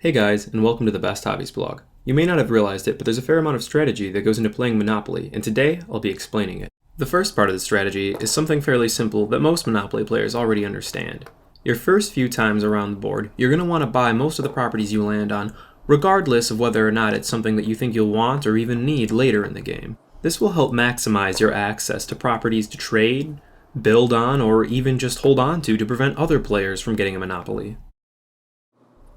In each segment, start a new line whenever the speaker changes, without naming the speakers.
Hey guys, and welcome to the Best Hobbies blog. You may not have realized it, but there's a fair amount of strategy that goes into playing Monopoly, and today I'll be explaining it. The first part of the strategy is something fairly simple that most Monopoly players already understand. Your first few times around the board, you're going to want to buy most of the properties you land on, regardless of whether or not it's something that you think you'll want or even need later in the game. This will help maximize your access to properties to trade, build on, or even just hold on to prevent other players from getting a monopoly.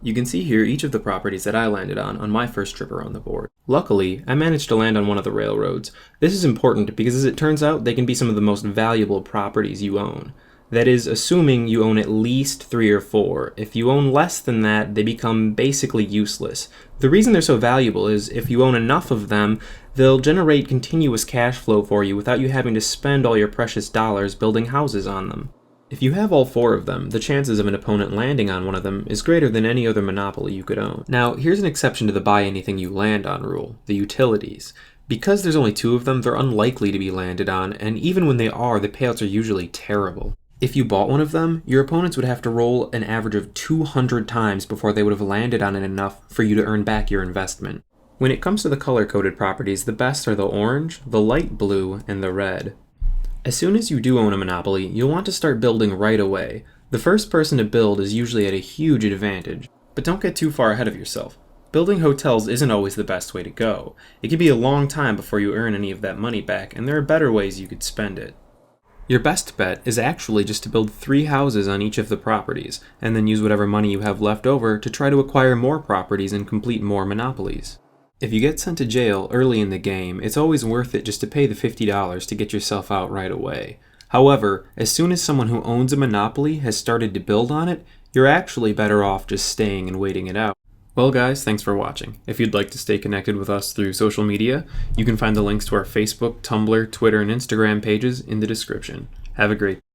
You can see here each of the properties that I landed on my first trip around the board. Luckily, I managed to land on one of the railroads. This is important because as it turns out, they can be some of the most valuable properties you own. That is, assuming you own at least 3 or 4. If you own less than that, they become basically useless. The reason they're so valuable is if you own enough of them, they'll generate continuous cash flow for you without you having to spend all your precious dollars building houses on them. If you have all 4 of them, the chances of an opponent landing on one of them is greater than any other monopoly you could own. Now, here's an exception to the buy anything you land on rule, the utilities. Because there's only 2 of them, they're unlikely to be landed on, and even when they are, the payouts are usually terrible. If you bought one of them, your opponents would have to roll an average of 200 times before they would have landed on it enough for you to earn back your investment. When it comes to the color-coded properties, the best are the orange, the light blue, and the red. As soon as you do own a monopoly, you'll want to start building right away. The first person to build is usually at a huge advantage, but don't get too far ahead of yourself. Building hotels isn't always the best way to go. It can be a long time before you earn any of that money back, and there are better ways you could spend it. Your best bet is actually just to build 3 houses on each of the properties, and then use whatever money you have left over to try to acquire more properties and complete more monopolies. If you get sent to jail early in the game, it's always worth it just to pay the $50 to get yourself out right away. However, as soon as someone who owns a monopoly has started to build on it, you're actually better off just staying and waiting it out. Well guys, thanks for watching. If you'd like to stay connected with us through social media, you can find the links to our Facebook, Tumblr, Twitter, and Instagram pages in the description. Have a great day.